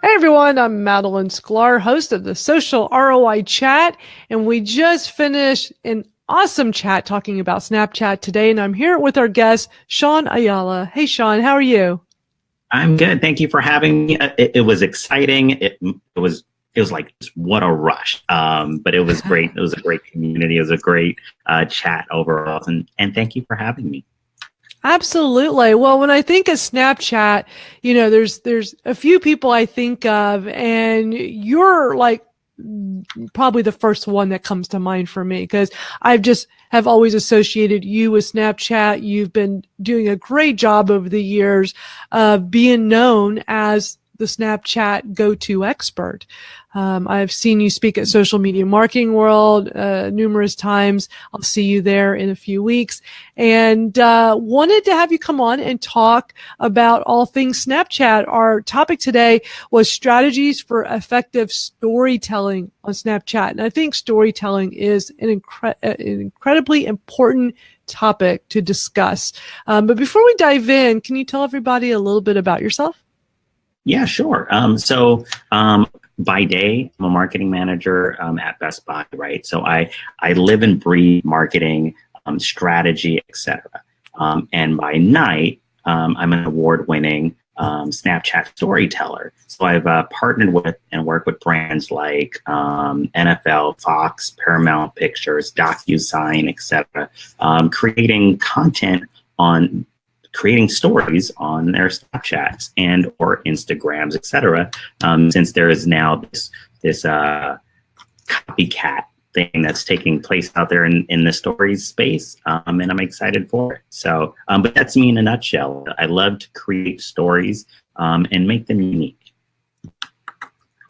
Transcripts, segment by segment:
Hey everyone, I'm Madalyn Sklar, host of the Social ROI Chat, and we just finished an awesome chat talking about Snapchat today, and I'm here with our guest, Shaun Ayala. Hey Shaun, how are you? I'm good. Thank you for having me. It was exciting. It was like what a rush. But it was great. It was a great community. It was a great chat overall. And thank you for having me. Absolutely. Well, when I think of Snapchat, there's a few people I think of, and you're like probably the first one that comes to mind for me because I've just have always associated you with Snapchat. You've been doing a great job over the years of being known as the Snapchat go-to expert. I've seen you speak at Social Media Marketing World numerous times. I'll see you there in a few weeks, and wanted to have you come on and talk about all things Snapchat. Our topic today was strategies for effective storytelling on Snapchat, and I think storytelling is an incredibly important topic to discuss. But before we dive in, can you tell everybody a little bit about yourself? Yeah, sure. By day, I'm a marketing manager at Best Buy, right? So I live and breathe marketing, strategy, etc. And by night, I'm an award-winning Snapchat storyteller. So I've partnered with and worked with brands like NFL, Fox, Paramount Pictures, DocuSign, etc., creating stories on their Snapchats and or Instagrams, etc. Since there is now this copycat thing that's taking place out there in the stories space, and I'm excited for it. So, but that's me in a nutshell. I love to create stories and make them unique.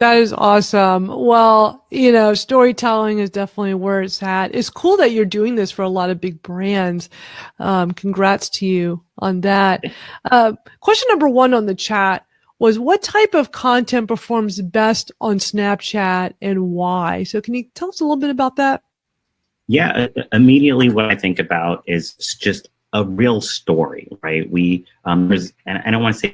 That is awesome. Well, storytelling is definitely where it's at. It's cool that you're doing this for a lot of big brands. Congrats to you on that. Question number one on the chat was, what type of content performs best on Snapchat and why? So can you tell us a little bit about that? Yeah, immediately what I think about is just a real story, right? And I don't want to say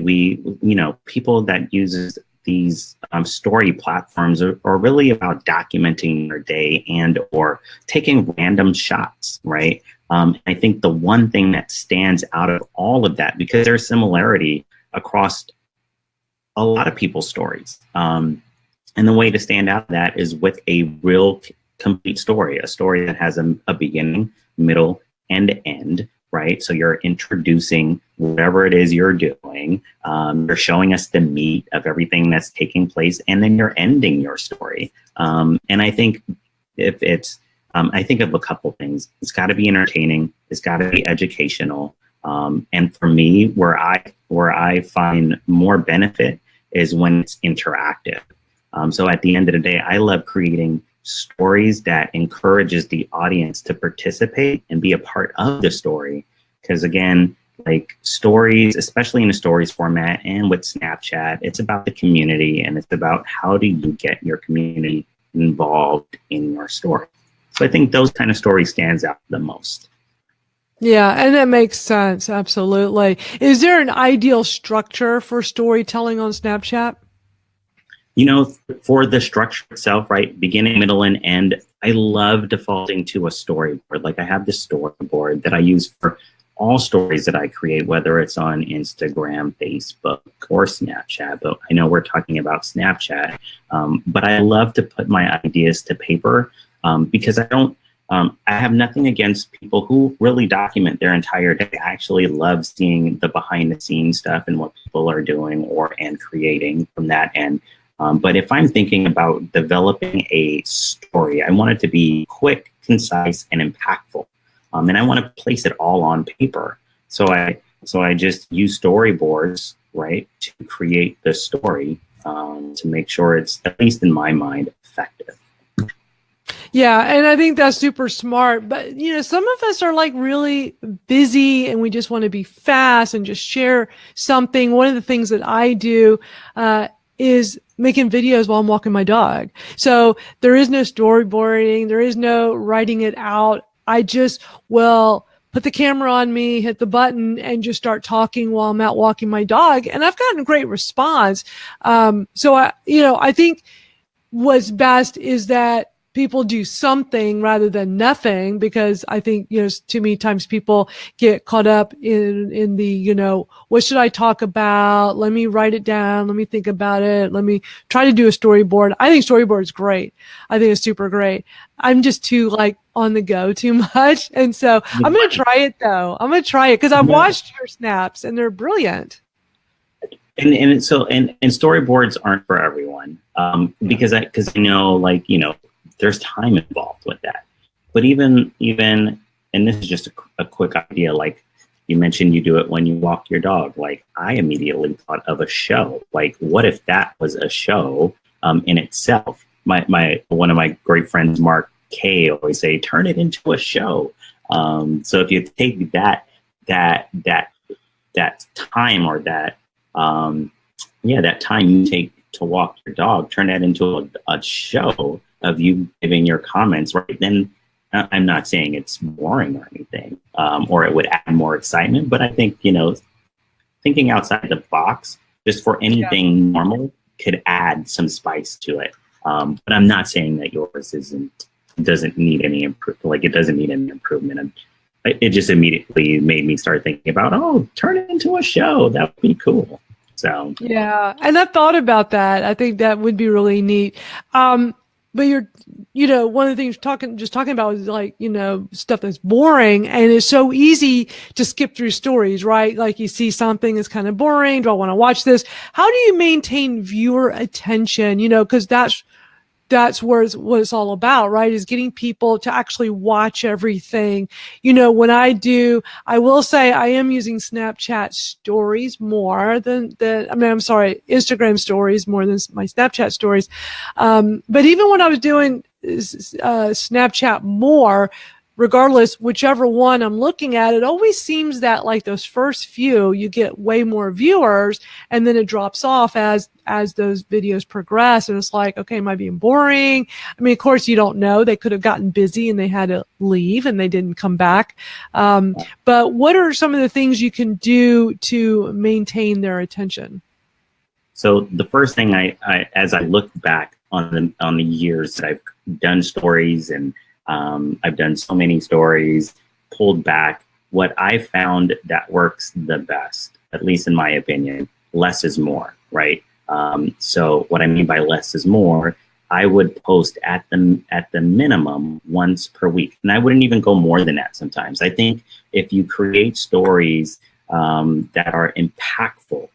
people that uses these story platforms are really about documenting their day and or taking random shots, right? I think the one thing that stands out of all of that, because there's similarity across a lot of people's stories, and the way to stand out of that is with a real complete story, a story that has a beginning, middle, and end, right? So you're introducing whatever it is you're doing. You're showing us the meat of everything that's taking place, and then you're ending your story. And I think I think of a couple things. It's got to be entertaining. It's got to be educational. And for me, where I find more benefit is when it's interactive. So at the end of the day, I love creating stories that encourages the audience to participate and be a part of the story. Because again, like stories, especially in a stories format and with Snapchat, it's about the community and it's about how do you get your community involved in your story. So I think those kind of stories stands out the most. Yeah, and that makes sense. Absolutely. Is there an ideal structure for storytelling on Snapchat? For the structure itself, right, beginning, middle, and end, I love defaulting to a storyboard. Like I have this storyboard that I use for all stories that I create, whether it's on Instagram, Facebook, or Snapchat. But I know we're talking about Snapchat. But I love to put my ideas to paper because I have nothing against people who really document their entire day. I actually love seeing the behind the scenes stuff and what people are doing and creating from that end. But if I'm thinking about developing a story, I want it to be quick, concise, and impactful. And I want to place it all on paper. So I just use storyboards, right, to create the story to make sure it's, at least in my mind, effective. Yeah, and I think that's super smart. But, some of us are like really busy and we just want to be fast and just share something. One of the things that I do is making videos while I'm walking my dog. So there is no storyboarding. There is no writing it out. I just will put the camera on me, hit the button, and just start talking while I'm out walking my dog. And I've gotten great response. So I think what's best is that people do something rather than nothing, because I think, too many times people get caught up in the, what should I talk about? Let me write it down. Let me think about it. Let me try to do a storyboard. I think storyboard is great. I think it's super great. I'm just too on the go too much. And so I'm going to try it though. I'm going to try it because I've watched your snaps and they're brilliant. And storyboards aren't for everyone. Because I know, there's time involved with that. But even, and this is just a quick idea, like you mentioned, you do it when you walk your dog. Like I immediately thought of a show. Like, what if that was a show in itself? One of my great friends, Mark K, always say, turn it into a show. So if you take that time, or that time you take to walk your dog, turn that into a show of you giving your comments, right? Then I'm not saying it's boring or anything, or it would add more excitement, but I think, thinking outside the box just for anything normal could add some spice to it. But I'm not saying that yours doesn't need any improvement. And it just immediately made me start thinking about, turn it into a show. That would be cool. So yeah, and I've thought about that. I think that would be really neat. But one of the things talking about is stuff that's boring, and it's so easy to skip through stories, right? Like you see something that's kind of boring. Do I want to watch this? How do you maintain viewer attention? Because that's what it's all about, right? Is getting people to actually watch everything. When I will say I am using Snapchat stories more Instagram stories more than my Snapchat stories. But even when I was doing Snapchat more, regardless, whichever one I'm looking at, it always seems that those first few, you get way more viewers, and then it drops off as those videos progress. And it's like, okay, am I being boring? I mean, of course, you don't know. They could have gotten busy and they had to leave and they didn't come back. But what are some of the things you can do to maintain their attention? So the first thing as I look back on the years that I've done stories, and I've done so many stories, pulled back, what I found that works the best, at least in my opinion, less is more, right? So what I mean by less is more, I would post at the minimum once per week. And I wouldn't even go more than that sometimes. I think if you create stories that are impactful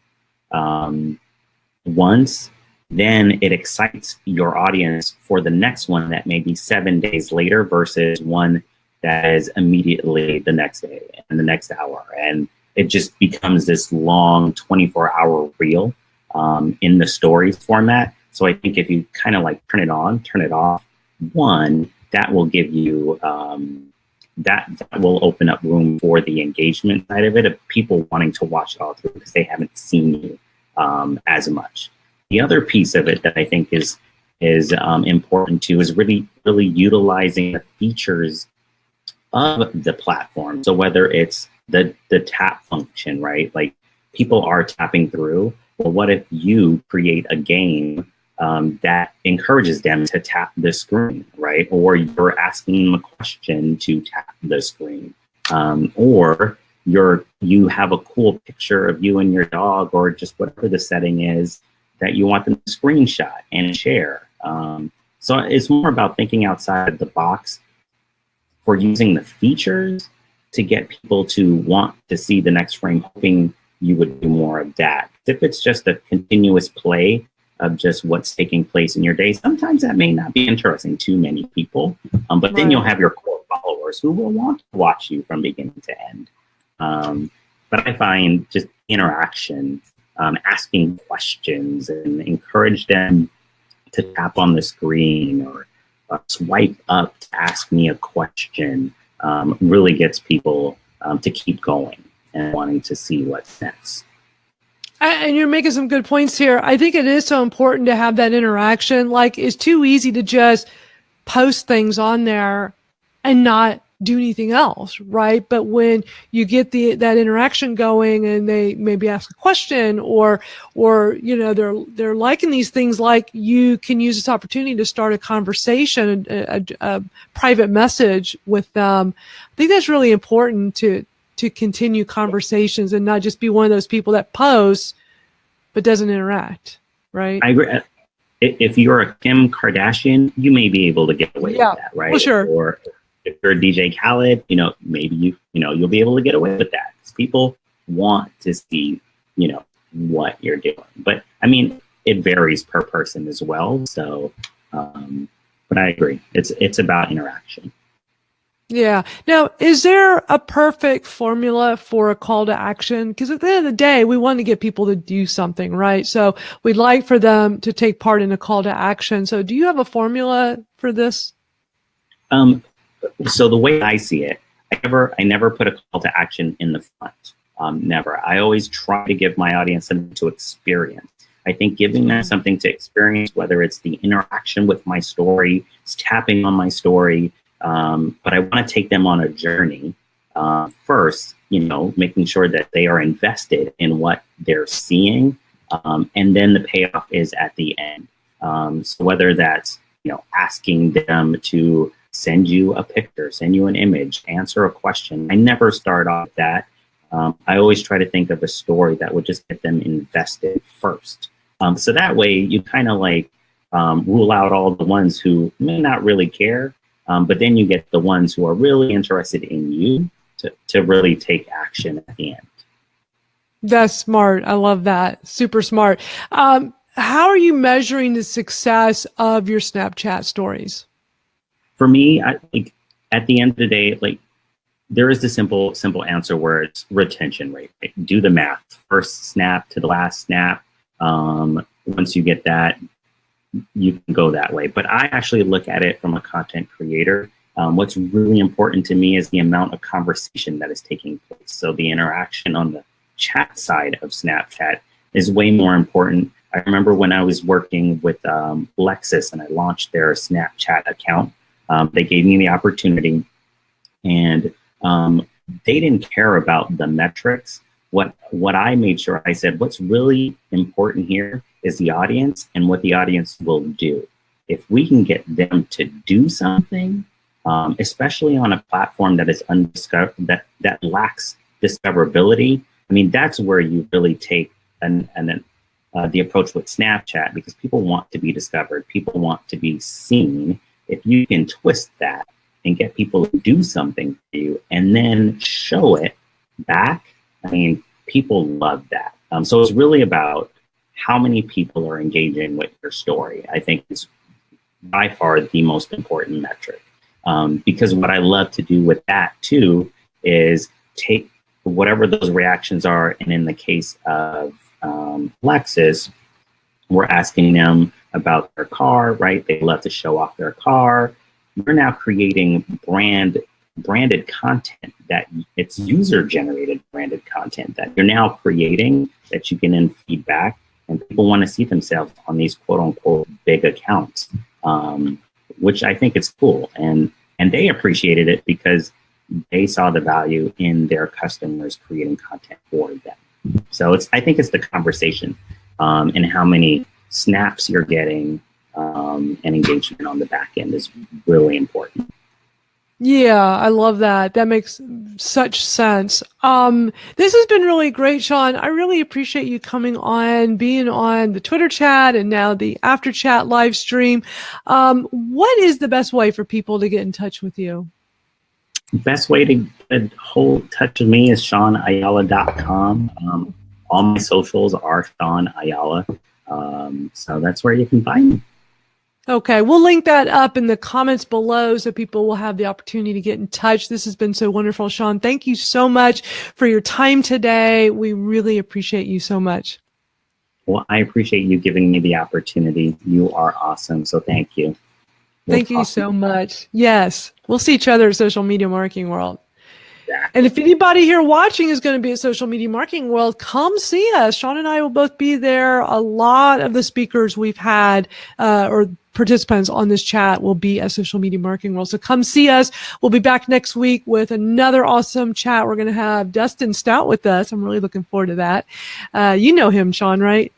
once, then it excites your audience for the next one that may be 7 days later versus one that is immediately the next day and the next hour. And it just becomes this long 24-hour reel in the stories format. So I think if you kind of turn it on, turn it off, that will give you, that will open up room for the engagement side of it, of people wanting to watch it all through because they haven't seen you as much. The other piece of it that I think is important too is really utilizing the features of the platform. So whether it's the tap function, right? Like people are tapping through. Well, what if you create a game that encourages them to tap the screen, right? Or you're asking them a question to tap the screen, or you have a cool picture of you and your dog, or just whatever the setting is that you want them to screenshot and share. So it's more about thinking outside the box for using the features to get people to want to see the next frame, hoping you would do more of that. If it's just a continuous play of just what's taking place in your day, sometimes that may not be interesting to many people, but then you'll have your core followers who will want to watch you from beginning to end. But I find just interaction, asking questions, and encourage them to tap on the screen or swipe up to ask me a question, really gets people to keep going and wanting to see what's next. And you're making some good points here. I think it is so important to have that interaction. It's too easy to just post things on there and not do anything else, right? But when you get that interaction going and they maybe ask a question or they're liking these things, like you can use this opportunity to start a conversation, a private message with them. I think that's really important to continue conversations and not just be one of those people that posts but doesn't interact, right? I agree. If you're a Kim Kardashian, you may be able to get away with that, right? Well, sure. Or if you're a DJ Khaled, maybe you'll be able to get away with that because people want to see, what you're doing. But I mean, it varies per person as well. So, but I agree. It's about interaction. Yeah. Now, is there a perfect formula for a call to action? Because at the end of the day, we want to get people to do something, right? So we'd like for them to take part in a call to action. So do you have a formula for this? So the way I see it, I never put a call to action in the front. Never. I always try to give my audience something to experience. I think giving them something to experience, whether it's the interaction with my story, it's tapping on my story, but I want to take them on a journey first, making sure that they are invested in what they're seeing, and then the payoff is at the end. So whether that's, asking them to send you a picture, send you an image, answer a question. I never start off that. I always try to think of a story that would just get them invested first. So that way you kind of rule out all the ones who may not really care. But then you get the ones who are really interested in you to really take action at the end. That's smart. I love that. Super smart. How are you measuring the success of your Snapchat stories? For me, at the end of the day, there is the simple answer where it's retention rate. Do the math. First snap to the last snap. Once you get that, you can go that way. But I actually look at it from a content creator. What's really important to me is the amount of conversation that is taking place. So the interaction on the chat side of Snapchat is way more important. I remember when I was working with Lexus and I launched their Snapchat account, they gave me the opportunity, and they didn't care about the metrics. What I made sure I said, what's really important here is the audience and what the audience will do. If we can get them to do something, especially on a platform that is undiscovered, that lacks discoverability, I mean, that's where you really take the approach with Snapchat, because people want to be discovered. People want to be seen. If you can twist that and get people to do something for you and then show it back, I mean, people love that. So it's really about how many people are engaging with your story. I think is by far the most important metric. Because what I love to do with that too is take whatever those reactions are, and in the case of Lexus, we're asking them about their car, right? They love to show off their car. We're now creating branded content that it's user-generated branded content that you're now creating that you can then feed back, and people want to see themselves on these quote-unquote big accounts, which I think is cool. And they appreciated it because they saw the value in their customers creating content for them. So I think it's the conversation and how many snaps you're getting and engagement on the back end is really important. Yeah, I love that. That makes such sense. This has been really great, Shaun. I really appreciate you coming on, being on the Twitter chat and now the After Chat live stream. What is the best way for people to get in touch with you? The best way to get hold touch with me is ShaunAyala.com. All my socials are Shaun Ayala. So that's where you can find me. Okay, we'll link that up in the comments below so people will have the opportunity to get in touch. This has been so wonderful, Shaun. Thank you so much for your time today. We really appreciate you so much. Well, I appreciate you giving me the opportunity. You are awesome, so thank you. Thank you so much. Yes, we'll see each other at Social Media Marketing World. And if anybody here watching is going to be at Social Media Marketing World, come see us. Shaun and I will both be there. A lot of the speakers we've had, or participants on this chat will be at Social Media Marketing World. So come see us. We'll be back next week with another awesome chat. We're going to have Dustin Stout with us. I'm really looking forward to that. You know him, Shaun, right?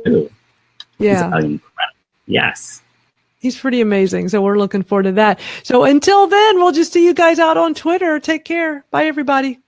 Ooh. Yeah. Yes. He's pretty amazing. So we're looking forward to that. So until then, we'll just see you guys out on Twitter. Take care. Bye, everybody.